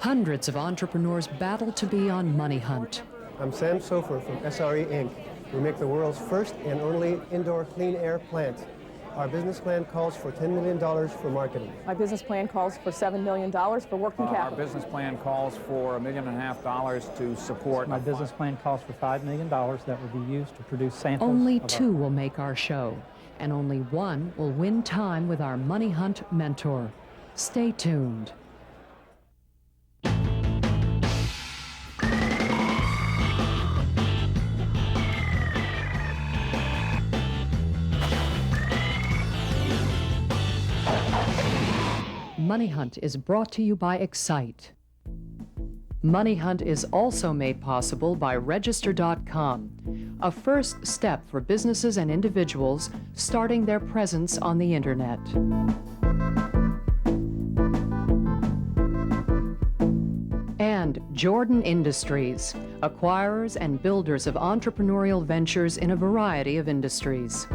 Hundreds of entrepreneurs battle to be on Money Hunt. I'm Sam Sofer from SRE Inc. We make the world's first and only indoor clean air plant. Our business plan calls for $10 million for marketing. My business plan calls for $7 million for working capital. Our business plan calls for $1.5 million to support. My business plan calls for $5 million that will be used to produce samples. Only two will make our show, and only one will win time with our Money Hunt Mentor. Stay tuned. Money Hunt is brought to you by Excite. Money Hunt is also made possible by Register.com, a first step for businesses and individuals starting their presence on the internet. And Jordan Industries, acquirers and builders of entrepreneurial ventures in a variety of industries.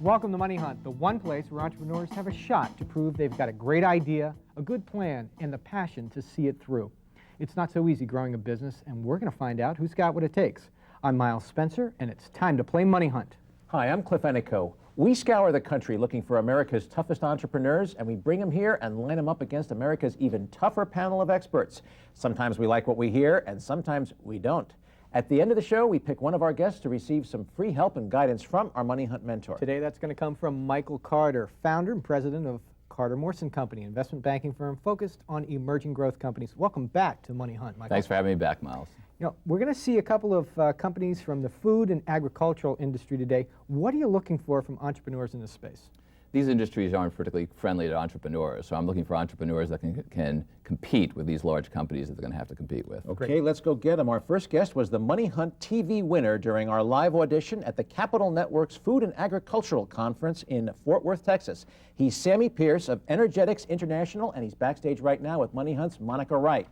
Welcome to Money Hunt, the one place where entrepreneurs have a shot to prove they've got a great idea, a good plan, and the passion to see it through. It's not so easy growing a business, and we're going to find out who's got what it takes. I'm Miles Spencer, and it's time to play Money Hunt. Hi, I'm Cliff Ennico. We scour the country looking for America's toughest entrepreneurs, and we bring them here and line them up against America's even tougher panel of experts. Sometimes we like what we hear, and sometimes we don't. At the end of the show, we pick one of our guests to receive some free help and guidance from our Money Hunt Mentor. Today, that's going to come from Michael Carter, founder and president of Carter Morrison Company, investment banking firm focused on emerging growth companies. Welcome back to Money Hunt, Michael. Thanks for having me back, Miles. You know, we're going to see a couple of companies from the food and agricultural industry today. What are you looking for from entrepreneurs in this space? These industries aren't particularly friendly to entrepreneurs, so I'm looking for entrepreneurs that can compete with these large companies that they're going to have to compete with. Okay, let's go get them. Our first guest was the Money Hunt TV winner during our live audition at the Capital Network's Food and Agricultural Conference in Fort Worth, Texas. He's Sammy Pierce of Energetics International, and he's backstage right now with Money Hunt's Monica Wright.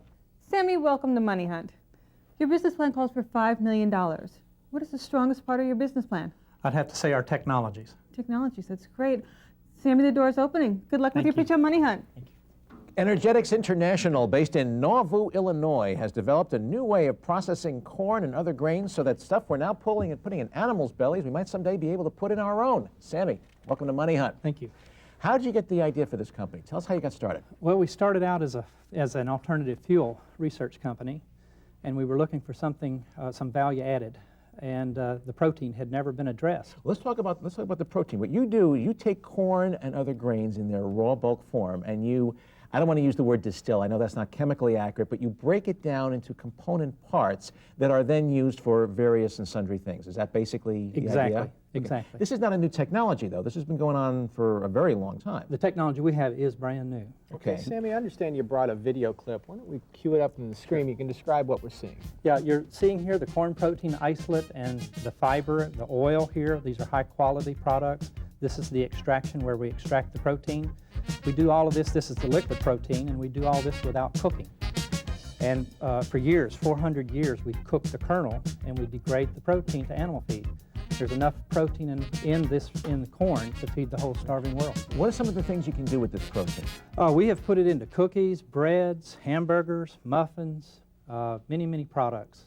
Sammy, welcome to Money Hunt. Your business plan calls for $5 million. What is the strongest part of your business plan? I'd have to say our technologies. Technologies, that's great. Sammy, the door's opening. Good luck with your pitch on Money Hunt. Thank you. Energetics International, based in Nauvoo, Illinois, has developed a new way of processing corn and other grains so that stuff we're now pulling and putting in animals' bellies, we might someday be able to put in our own. Sammy, welcome to Money Hunt. Thank you. How did you get the idea for this company? Tell us how you got started. Well, we started out as an alternative fuel research company, and we were looking for something, some value added. And the protein had never been addressed. Let's talk about the protein. What you do, you take corn and other grains in their raw bulk form, and you, I don't want to use the word distill, I know that's not chemically accurate, but you break it down into component parts that are then used for various and sundry things. Is that basically the idea? Okay. Exactly. This is not a new technology, though. This has been going on for a very long time. The technology we have is brand new. Okay, Sammy, I understand you brought a video clip. Why don't we cue it up on the screen? You can describe what we're seeing. Yeah, you're seeing here the corn protein isolate and the fiber, the oil here. These are high quality products. This is the extraction where we extract the protein. We do all of this. This is the liquid protein, and we do all this without cooking. And for years, 400 years, we've cooked the kernel, and we degrade the protein to animal feed. There's enough protein in the corn to feed the whole starving world. What are some of the things you can do with this protein? We have put it into cookies, breads, hamburgers, muffins, many, many products.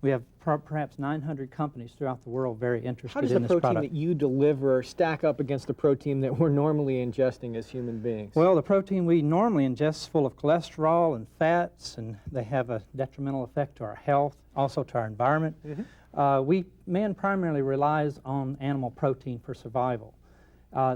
We have perhaps 900 companies throughout the world very interested in this product. How does the protein that you deliver stack up against the protein that we're normally ingesting as human beings? Well, the protein we normally ingest is full of cholesterol and fats, and they have a detrimental effect to our health, also to our environment. Man primarily relies on animal protein for survival.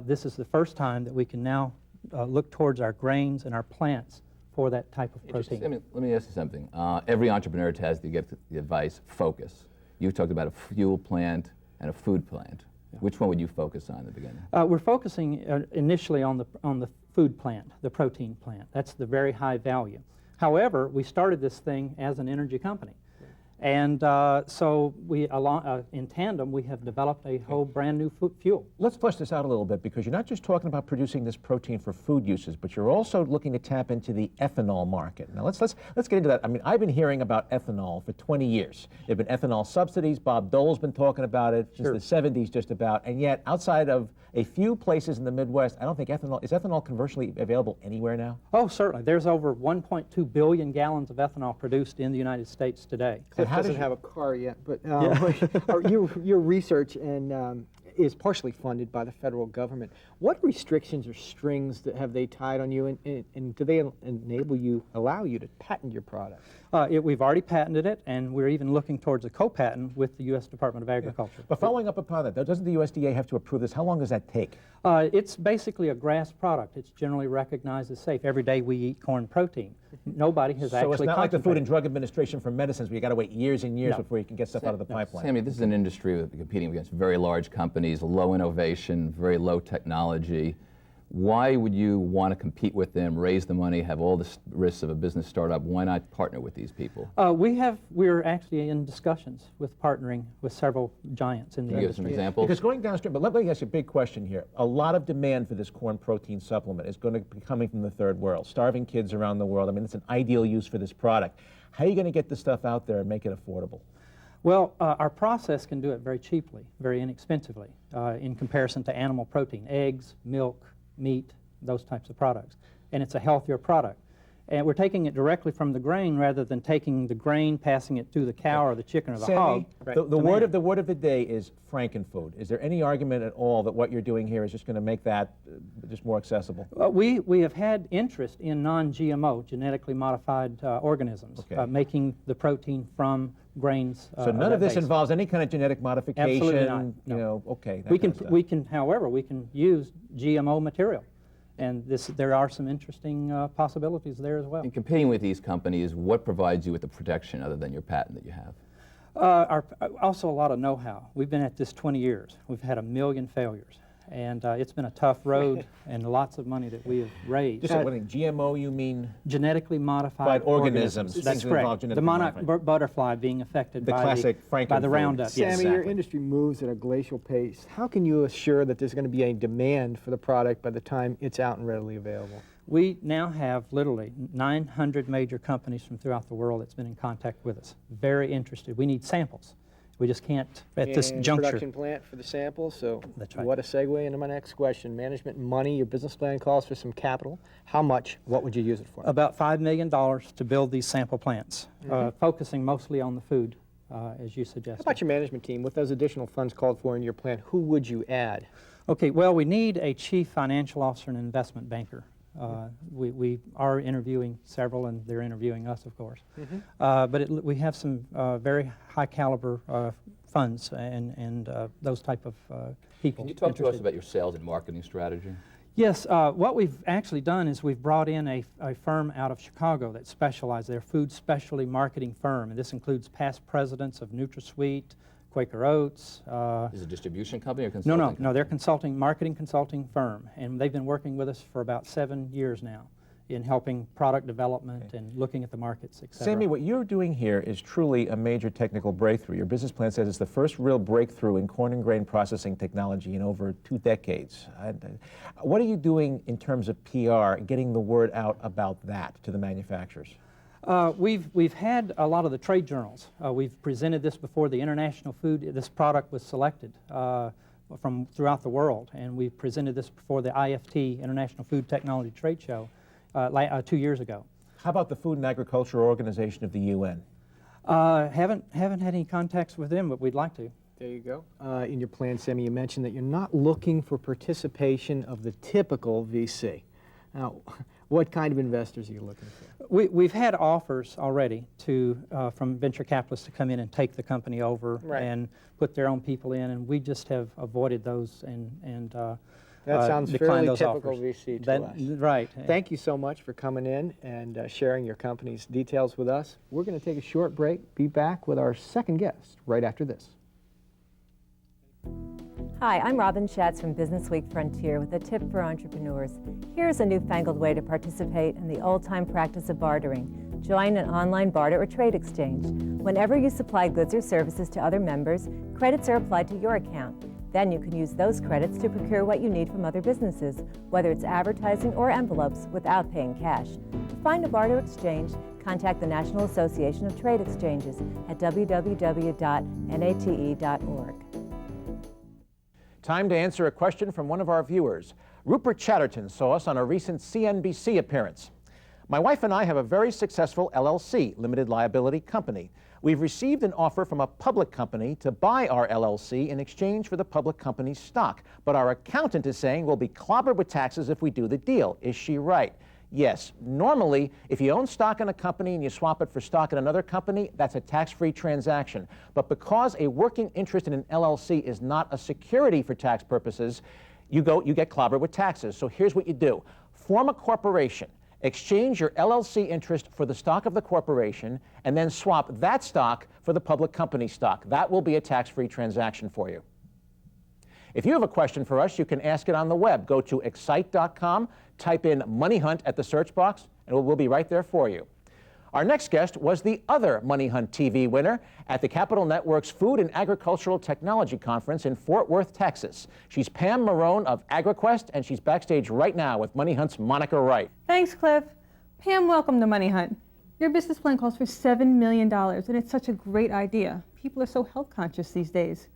This is the first time that we can now look towards our grains and our plants for that type of Interesting. protein. Let me ask you something. Every entrepreneur has to get the advice, focus. You talked about a fuel plant and a food plant. Yeah. Which one would you focus on in the beginning? We're focusing initially on the food plant, the protein plant. That's the very high value. However, we started this thing as an energy company. And so we, in tandem, we have developed a whole brand new fuel. Let's flesh this out a little bit, because you're not just talking about producing this protein for food uses, but you're also looking to tap into the ethanol market. Now let's get into that. I mean, I've been hearing about ethanol for 20 years. There have been ethanol subsidies. Bob Dole's been talking about it since the 70s just about. And yet, outside of a few places in the Midwest, I don't think is ethanol commercially available anywhere now? Oh, certainly. There's over 1.2 billion gallons of ethanol produced in the United States today. Cliff doesn't have a car yet, but your research is partially funded by the federal government. What restrictions or strings have they tied on you, and do they allow you to patent your product? We've already patented it, and we're even looking towards a co-patent with the U.S. Department of Agriculture. Yeah. But following up upon that, doesn't the USDA have to approve this? How long does that take? It's basically a grass product. It's generally recognized as safe. Every day we eat corn protein. Nobody has actually. So it's not like the Food and Drug Administration for medicines, where you got to wait years and years before you can get stuff out of the pipeline. Sammy, this is an industry with competing against very large companies, low innovation, very low technology. Why would you want to compete with them, raise the money, have all the risks of a business startup? Why not partner with these people? We're actually in discussions with partnering with several giants in the industry. Give some examples? Because going downstream, but let me ask you a big question here. A lot of demand for this corn protein supplement is going to be coming from the third world, starving kids around the world. I mean, it's an ideal use for this product. How are you going to get this stuff out there and make it affordable? Well, our process can do it very cheaply, very inexpensively, in comparison to animal protein, eggs, milk, meat, those types of products. And it's a healthier product. And we're taking it directly from the grain rather than taking the grain, passing it to the cow or the chicken or the hog. The word of the day is frankenfood. Is there any argument at all that what you're doing here is just going to make that just more accessible? We have had interest in non-GMO, genetically modified organisms, making the protein from grains. So none of this involves any kind of genetic modification. Absolutely not. No. You know, okay. However, we can use GMO material. And there are some interesting possibilities there as well. In competing with these companies, what provides you with the protection other than your patent that you have? Also a lot of know-how. We've been at this 20 years. We've had 1 million failures. And it's been a tough road and lots of money that we have raised. Just GMO, you mean? Genetically modified organisms. That's correct. The monarch butterfly being affected by the Roundup. Sammy, your industry moves at a glacial pace. How can you assure that there's going to be a demand for the product by the time it's out and readily available? We now have literally 900 major companies from throughout the world that's been in contact with us. Very interested. We need samples. We just can't at this juncture. Production plant for the samples, so that's right. What a segue into my next question. Management and money, your business plan calls for some capital. How much? What would you use it for? About $5 million to build these sample plants, focusing mostly on the food, as you suggested. How about your management team? With those additional funds called for in your plan, who would you add? Okay, well, we need a chief financial officer and an investment banker. We are interviewing several, and they're interviewing us, of course. But we have some very high caliber funds and those type of people. Can you talk to us about your sales and marketing strategy? Yes, what we've actually done is we've brought in a firm out of Chicago that specializes. They're a food specialty marketing firm, and this includes past presidents of NutraSweet, Quaker Oats. Is it a distribution company or consulting? No, they're marketing consulting firm, and they've been working with us for about 7 years now in helping product development and looking at the markets, etc. Sammy, what you're doing here is truly a major technical breakthrough. Your business plan says it's the first real breakthrough in corn and grain processing technology in over 2 decades. What are you doing in terms of PR, getting the word out about that to the manufacturers? We've had a lot of the trade journals. We've presented this before the international food. This product was selected from throughout the world, and we presented this before the IFT, International Food Technology Trade Show, 2 years ago. How about the Food and Agriculture Organization of the UN? Haven't had any contacts with them, but we'd like to. There you go. In your plan, Sammy, you mentioned that you're not looking for participation of the typical VC. Now, what kind of investors are you looking for? We've had offers already from venture capitalists to come in and take the company over and put their own people in, and we just have avoided those. And That sounds decline fairly those typical offers. VC to us. Right. Thank you so much for coming in and sharing your company's details with us. We're going to take a short break, be back with our second guest right after this. Hi, I'm Robin Schatz from Business Week Frontier with a tip for entrepreneurs. Here's a newfangled way to participate in the old-time practice of bartering. Join an online barter or trade exchange. Whenever you supply goods or services to other members, credits are applied to your account. Then you can use those credits to procure what you need from other businesses, whether it's advertising or envelopes, without paying cash. To find a barter exchange, contact the National Association of Trade Exchanges at www.nate.org. Time to answer a question from one of our viewers. Rupert Chatterton saw us on a recent CNBC appearance. My wife and I have a very successful LLC, limited liability company. We've received an offer from a public company to buy our LLC in exchange for the public company's stock. But our accountant is saying we'll be clobbered with taxes if we do the deal. Is she right? Yes. Normally, if you own stock in a company and you swap it for stock in another company, that's a tax-free transaction. But because a working interest in an LLC is not a security for tax purposes, you get clobbered with taxes. So here's what you do. Form a corporation. Exchange your LLC interest for the stock of the corporation, and then swap that stock for the public company stock. That will be a tax-free transaction for you. If you have a question for us, you can ask it on the web. Go to excite.com, type in MoneyHunt at the search box, and we'll be right there for you. Our next guest was the other MoneyHunt TV winner at the Capital Network's Food and Agricultural Technology Conference in Fort Worth, Texas. She's Pam Marone of AgriQuest, and she's backstage right now with MoneyHunt's Monica Wright. Thanks, Cliff. Pam, welcome to Money Hunt. Your business plan calls for $7 million, and it's such a great idea. People are so health conscious these days.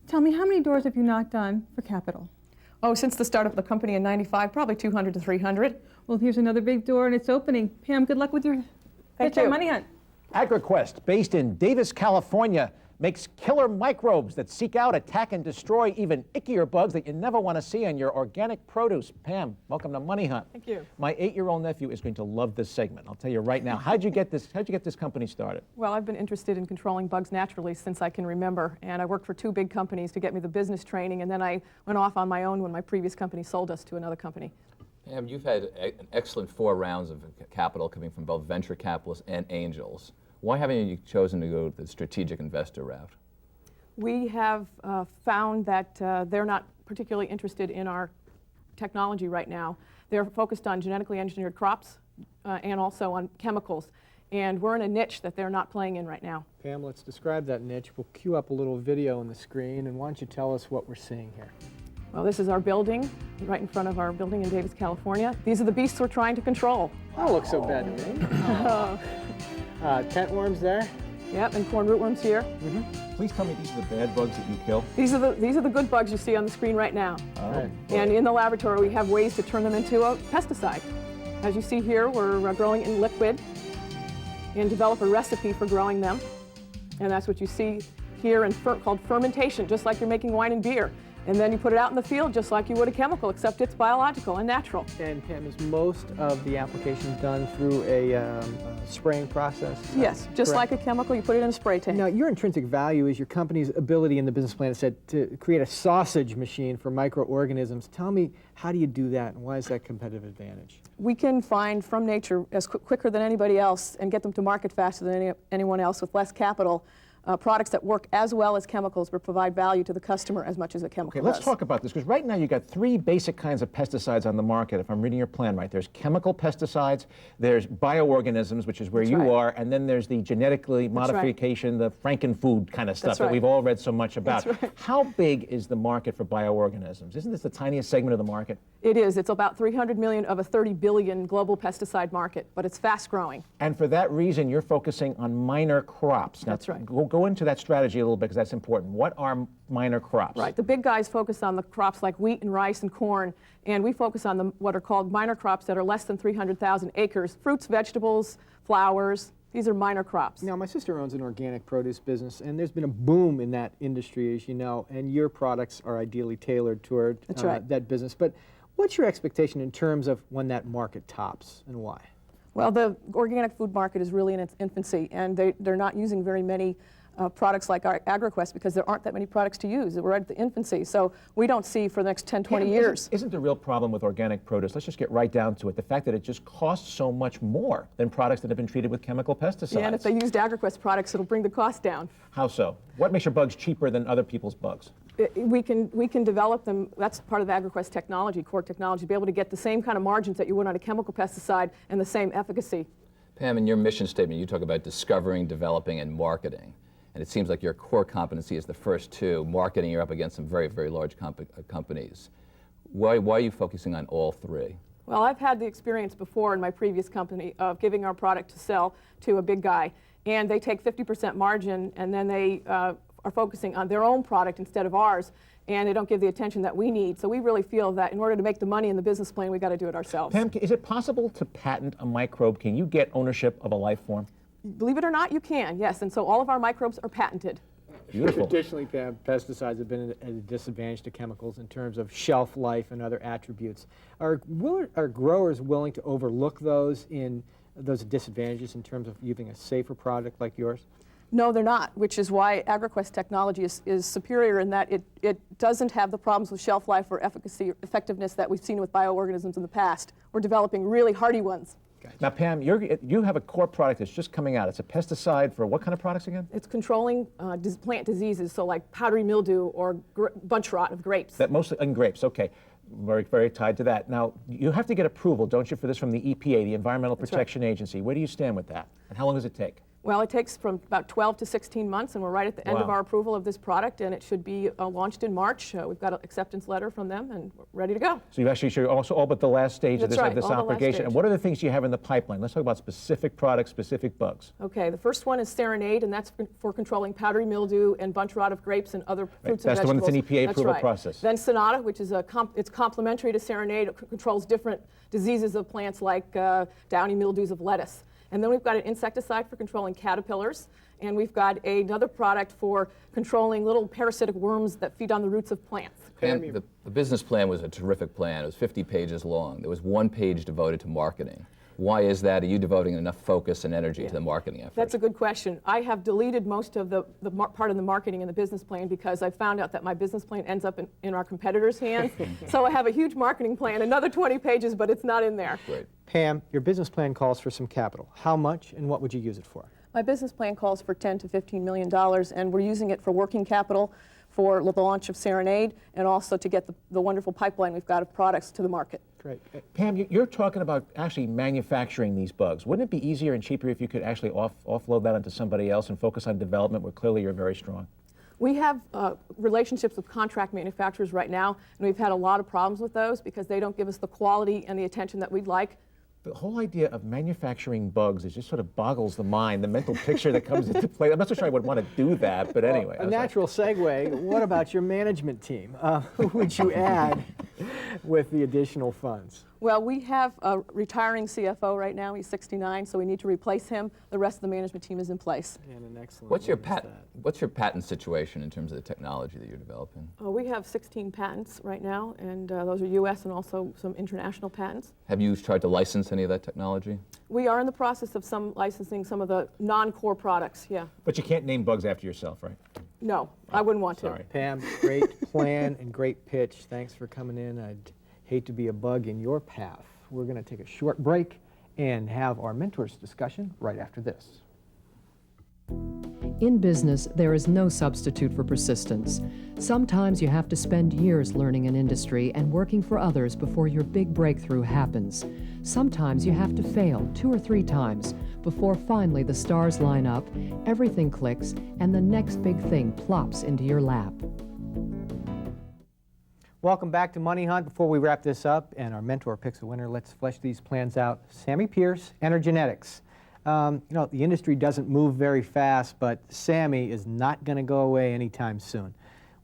Tell me, how many doors have you knocked on for capital? Oh, since the start of the company in '95, probably 200 to 300. Well, here's another big door, and it's opening. Pam, good luck with your pitch on Money Hunt. AgriQuest, based in Davis, California, makes killer microbes that seek out, attack, and destroy even ickier bugs that you never want to see on your organic produce. Pam, welcome to Money Hunt. Thank you. My 8-year-old nephew is going to love this segment. I'll tell you right now. How'd you get this company started? Well, I've been interested in controlling bugs naturally since I can remember, and I worked for 2 big companies to get me the business training, and then I went off on my own when my previous company sold us to another company. Pam, you've had an excellent 4 rounds of capital coming from both venture capitalists and angels. Why haven't you chosen to go the strategic investor route? We have found that they're not particularly interested in our technology right now. They're focused on genetically engineered crops and also on chemicals. And we're in a niche that they're not playing in right now. Pam, let's describe that niche. We'll cue up a little video on the screen, and why don't you tell us what we're seeing here? Well, this is our building, right in front of our building in Davis, California. These are the beasts we're trying to control. That don't look so bad to me. Tent worms there. Yep, and corn rootworms here. Please tell me these are the bad bugs that you kill. These are the good bugs you see on the screen right now. Oh. And in the laboratory, we have ways to turn them into a pesticide. As you see here, we're growing in liquid and develop a recipe for growing them. And that's what you see here in called fermentation, just like you're making wine and beer. And then you put it out in the field just like you would a chemical, except it's biological and natural. And Pam, is most of the applications done through a spraying process? Yes, just like a chemical, you put it in a spray tank. Now, your intrinsic value is your company's ability in the business plan, it said, to create a sausage machine for microorganisms. Tell me, how do you do that, and why is that competitive advantage? We can find from nature quicker than anybody else and get them to market faster than anyone else with less capital. Products that work as well as chemicals but provide value to the customer as much as a chemical does. Let's talk about this, because right now you've got 3 basic kinds of pesticides on the market, if I'm reading your plan right. There's chemical pesticides, there's bioorganisms, which is where you are, and then there's the genetically modification, the Frankenfood kind of stuff that we've all read so much about. How big is the market for bioorganisms? Isn't this the tiniest segment of the market? It is. It's about 300 million of a 30 billion global pesticide market, but it's fast growing. And for that reason, you're focusing on minor crops. Now, that's right. Go into that strategy a little bit, because that's important. What are minor crops? Right. The big guys focus on the crops like wheat and rice and corn, and we focus on what are called minor crops that are less than 300,000 acres. Fruits, vegetables, flowers. These are minor crops. Now, my sister owns an organic produce business, and there's been a boom in that industry, as you know, and your products are ideally tailored toward that business. But what's your expectation in terms of when that market tops, and why? Well, the organic food market is really in its infancy, and they're not using very many products like our AgriQuest because there aren't that many products to use. We're at the infancy, so we don't see for the next 10, 20 years. Isn't the real problem with organic produce, let's just get right down to it, the fact that it just costs so much more than products that have been treated with chemical pesticides? Yeah, and if they used AgriQuest products, it'll bring the cost down. How so? What makes your bugs cheaper than other people's bugs? We can develop them. That's part of the AgriQuest technology, core technology, to be able to get the same kind of margins that you would on a chemical pesticide and the same efficacy. Pam, in your mission statement, you talk about discovering, developing, and marketing. And it seems like your core competency is the first two. Marketing, you're up against some very, very large companies. Why are you focusing on all three? Well, I've had the experience before in my previous company of giving our product to sell to a big guy. And they take 50% margin, and then they are focusing on their own product instead of ours. And they don't give the attention that we need. So we really feel that in order to make the money in the business plan, we've got to do it ourselves. Pam, is it possible to patent a microbe? Can you get ownership of a life form? Believe it or not, you can, yes. And so all of our microbes are patented. Beautiful. Traditionally, pesticides have been at a disadvantage to chemicals in terms of shelf life and other attributes. Are growers willing to overlook those disadvantages in terms of using a safer product like yours? No, they're not, which is why AgriQuest technology is superior in that it doesn't have the problems with shelf life or effectiveness that we've seen with bioorganisms in the past. We're developing really hardy ones. Gotcha. Now, Pam, you have a core product that's just coming out. It's a pesticide for what kind of products again? It's controlling plant diseases, so like powdery mildew or bunch rot of grapes. That mostly in grapes, okay. Very, very tied to that. Now, you have to get approval, don't you, for this from the EPA, the Environmental Protection Agency. Where do you stand with that? And how long does it take? Well, it takes from about 12 to 16 months, and we're right at the end of our approval of this product, and it should be launched in March. We've got an acceptance letter from them, and we're ready to go. So you've actually also all but the last stage of this obligation. And what are the things you have in the pipeline? Let's talk about specific products, specific bugs. Okay, the first one is Serenade, and that's for controlling powdery mildew and bunch rot of grapes and other fruits and vegetables. That's the one that's an EPA approval process. Then Sonata, which is it's complementary to Serenade. It controls different diseases of plants like downy mildews of lettuce. And then we've got an insecticide for controlling caterpillars, and we've got another product for controlling little parasitic worms that feed on the roots of plants. And the business plan was a terrific plan. It was 50 pages long. There was 1 page devoted to marketing. Why is that? Are you devoting enough focus and energy to the marketing effort? That's a good question. I have deleted most of the part of the marketing in the business plan because I found out that my business plan ends up in our competitors' hands. So I have a huge marketing plan, another 20 pages, but it's not in there. Great. Pam, your business plan calls for some capital. How much and what would you use it for? My business plan calls for $10 to $15 million, and we're using it for working capital, for the launch of Serenade, and also to get the wonderful pipeline we've got of products to the market. Great. Pam, you're talking about actually manufacturing these bugs. Wouldn't it be easier and cheaper if you could actually offload that onto somebody else and focus on development where clearly you're very strong? We have relationships with contract manufacturers right now, and we've had a lot of problems with those because they don't give us the quality and the attention that we'd like. The whole idea of manufacturing bugs is just sort of boggles the mind, the mental picture that comes into play. I'm not so sure I would want to do that, but anyway. A natural segue, what about your management team? Who would you add with the additional funds? Well, we have a retiring CFO right now. He's 69, so we need to replace him. The rest of the management team is in place. And an excellent. What's your patent situation in terms of the technology that you're developing? We have 16 patents right now, and those are U.S. and also some international patents. Have you tried to license any of that technology? We are in the process of licensing some of the non-core products, yeah. But you can't name bugs after yourself, right? No, I wouldn't want to. Pam, great plan and great pitch. Thanks for coming in. I'd hate to be a bug in your path. We're going to take a short break and have our mentors discussion right after this. In business, there is no substitute for persistence. Sometimes you have to spend years learning an industry and working for others before your big breakthrough happens. Sometimes you have to fail 2 or 3 times before finally the stars line up, everything clicks, and the next big thing plops into your lap. Welcome back to Money Hunt. Before we wrap this up and our mentor picks a winner, let's flesh these plans out. Sammy Pierce, Energenetics. You know, the industry doesn't move very fast, but Sammy is not going to go away anytime soon.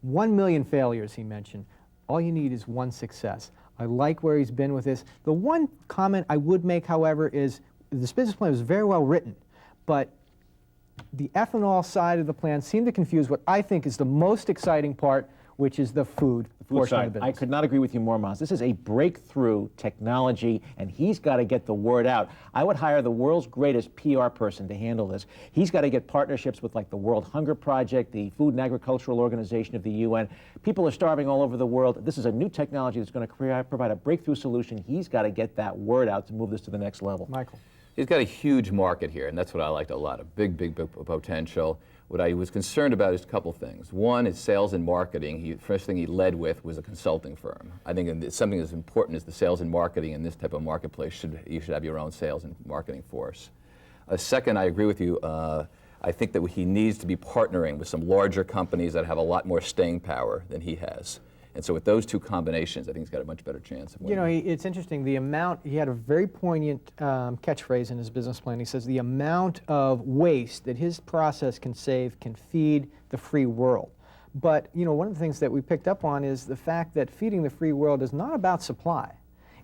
1 million failures, he mentioned. All you need is 1 success. I like where he's been with this. The one comment I would make, however, is this business plan was very well written, but the ethanol side of the plan seemed to confuse what I think is the most exciting part, which is the food portion of the business. I could not agree with you more, Miles. This is a breakthrough technology, and he's got to get the word out. I would hire the world's greatest PR person to handle this. He's got to get partnerships with like the World Hunger Project, the Food and Agricultural Organization of the UN. People are starving all over the world. This is a new technology that's going to provide a breakthrough solution. He's got to get that word out to move this to the next level. Michael. He's got a huge market here, and that's what I liked a lot, a big potential. What I was concerned about is a couple things. One is sales and marketing. First thing he led with was a consulting firm. I think something as important as the sales and marketing in this type of marketplace, you should have your own sales and marketing force. Second, I agree with you. I think that he needs to be partnering with some larger companies that have a lot more staying power than he has. And so with those two combinations, I think he's got a much better chance of winning. You know, it's interesting, the amount, he had a very poignant catchphrase in his business plan. He says the amount of waste that his process can save can feed the free world. But, you know, one of the things that we picked up on is the fact that feeding the free world is not about supply.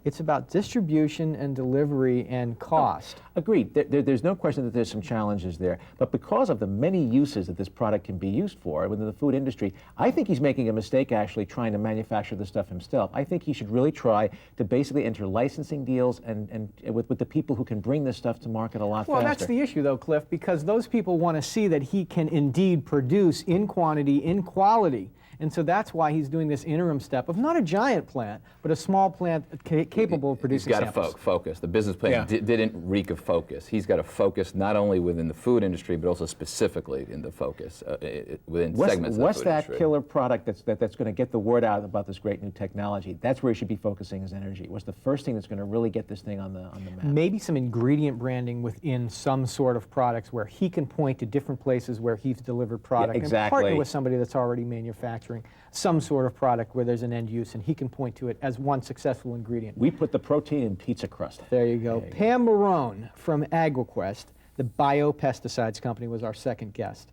It's about distribution and delivery and cost. Oh, agreed. There's no question that there's some challenges there. But because of the many uses that this product can be used for within the food industry, I think he's making a mistake actually trying to manufacture the stuff himself. I think he should really try to basically enter licensing deals and with the people who can bring this stuff to market a lot faster. Well, that's the issue though, Cliff, because those people want to see that he can indeed produce in quantity, in quality. And so that's why he's doing this interim step of not a giant plant, but a small plant capable of producing samples. He's got to focus. The business plan didn't reek of focus. He's got to focus not only within the food industry, but also specifically in the focus within segments of the food industry. What's that killer product that's going to get the word out about this great new technology? That's where he should be focusing his energy. What's the first thing that's going to really get this thing on the map? Maybe some ingredient branding within some sort of products where he can point to different places where he's delivered product and partner with somebody that's already manufacturing some sort of product where there's an end use, and he can point to it as one successful ingredient. We put the protein in pizza crust. There you go. Pam Marone from AgriQuest, the biopesticides company, was our second guest.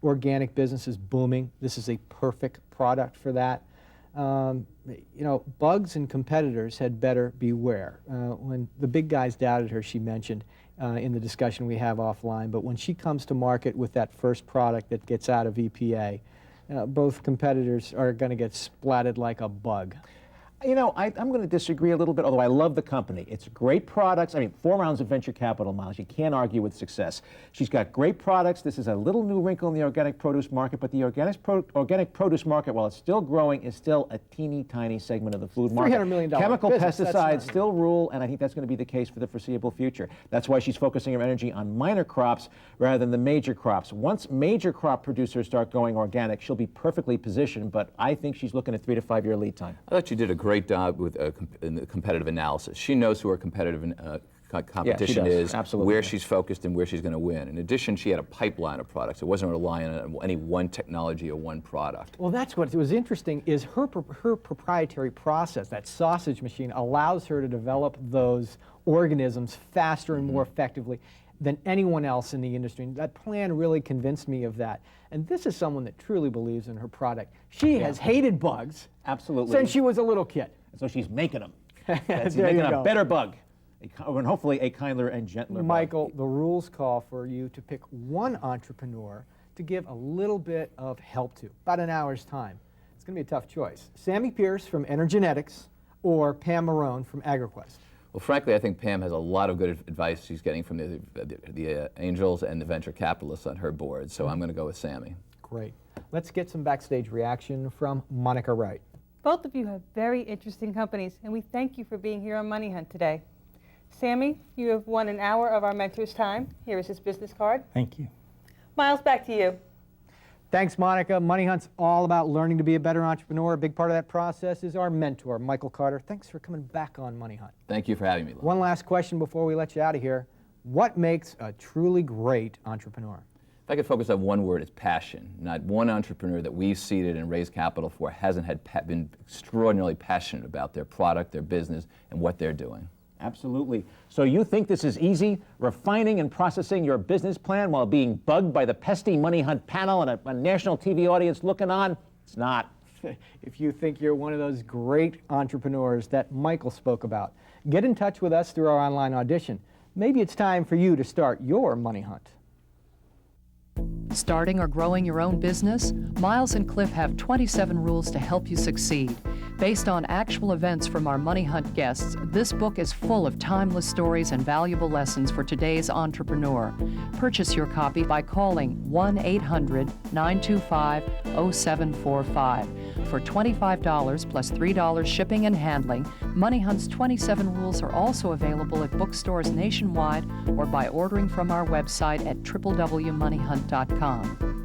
Organic business is booming. This is a perfect product for that. You know, bugs and competitors had better beware. When the big guys doubted her, she mentioned in the discussion we have offline, but when she comes to market with that first product that gets out of EPA, both competitors are going to get splatted like a bug. You know, I'm going to disagree a little bit, although I love the company. It's great products. I mean, 4 rounds of venture capital, Miles. You can't argue with success. She's got great products. This is a little new wrinkle in the organic produce market, but the organic produce market, while it's still growing, is still a teeny tiny segment of the food market. $300 million Chemical business. pesticides still rule, and I think that's going to be the case for the foreseeable future. That's why she's focusing her energy on minor crops rather than the major crops. Once major crop producers start going organic, she'll be perfectly positioned, but I think she's looking at 3 to 5 year lead time. I thought you did a great job with in the competitive analysis. She knows who her competitive competition is, where she's focused, and where she's going to win. In addition, she had a pipeline of products. It wasn't relying on any one technology or one product. Well, that's what was interesting is her proprietary process, that sausage machine, allows her to develop those organisms faster and more effectively than anyone else in the industry. And that plan really convinced me of that. And this is someone that truly believes in her product. She has hated bugs since she was a little kid. So she's making them. She's making a better bug, and hopefully a kinder and gentler Michael, bug. The rules call for you to pick one entrepreneur to give a little bit of help to, about an hour's time. It's going to be a tough choice. Sammy Pierce from Energenetics or Pam Marone from AgriQuest? Well, frankly, I think Pam has a lot of good advice she's getting from the angels and the venture capitalists on her board, so I'm going to go with Sammy. Great. Let's get some backstage reaction from Monica Wright. Both of you have very interesting companies, and we thank you for being here on Money Hunt today. Sammy, you have won an hour of our mentor's time. Here is his business card. Thank you. Miles, back to you. Thanks, Monica. Money Hunt's all about learning to be a better entrepreneur. A big part of that process is our mentor, Michael Carter. Thanks for coming back on Money Hunt. Thank you for having me. One last question before we let you out of here. What makes a truly great entrepreneur? If I could focus on one word, it's passion. Not one entrepreneur that we've seeded and raised capital for hasn't been extraordinarily passionate about their product, their business, and what they're doing. Absolutely. So you think this is easy, refining and processing your business plan while being bugged by the pesky Money Hunt panel and a national TV audience looking on? It's not. If you think you're one of those great entrepreneurs that Michael spoke about, get in touch with us through our online audition. Maybe it's time for you to start your Money Hunt. Starting or growing your own business? Miles and Cliff have 27 rules to help you succeed. Based on actual events from our Money Hunt guests, this book is full of timeless stories and valuable lessons for today's entrepreneur. Purchase your copy by calling 1-800-925-0745. For $25 plus $3 shipping and handling, Money Hunt's 27 rules are also available at bookstores nationwide or by ordering from our website at www.moneyhunt.com.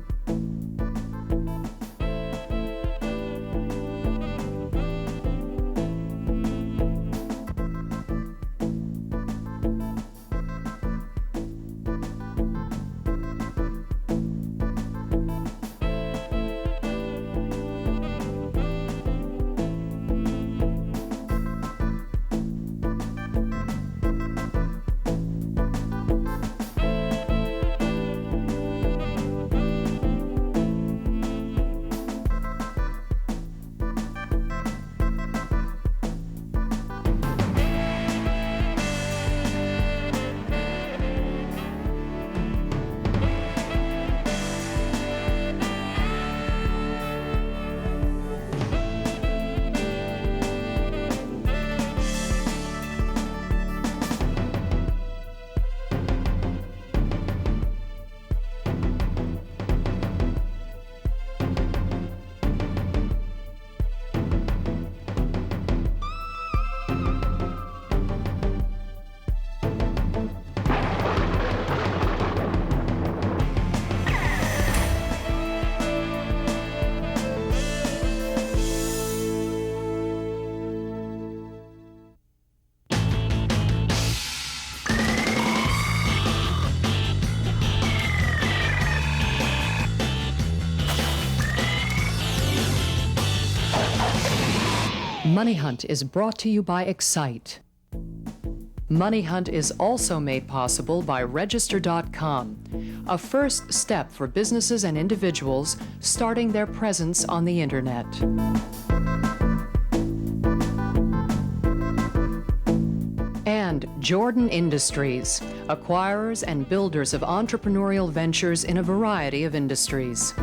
Money Hunt is brought to you by Excite. Money Hunt is also made possible by Register.com, a first step for businesses and individuals starting their presence on the Internet. And Jordan Industries, acquirers and builders of entrepreneurial ventures in a variety of industries.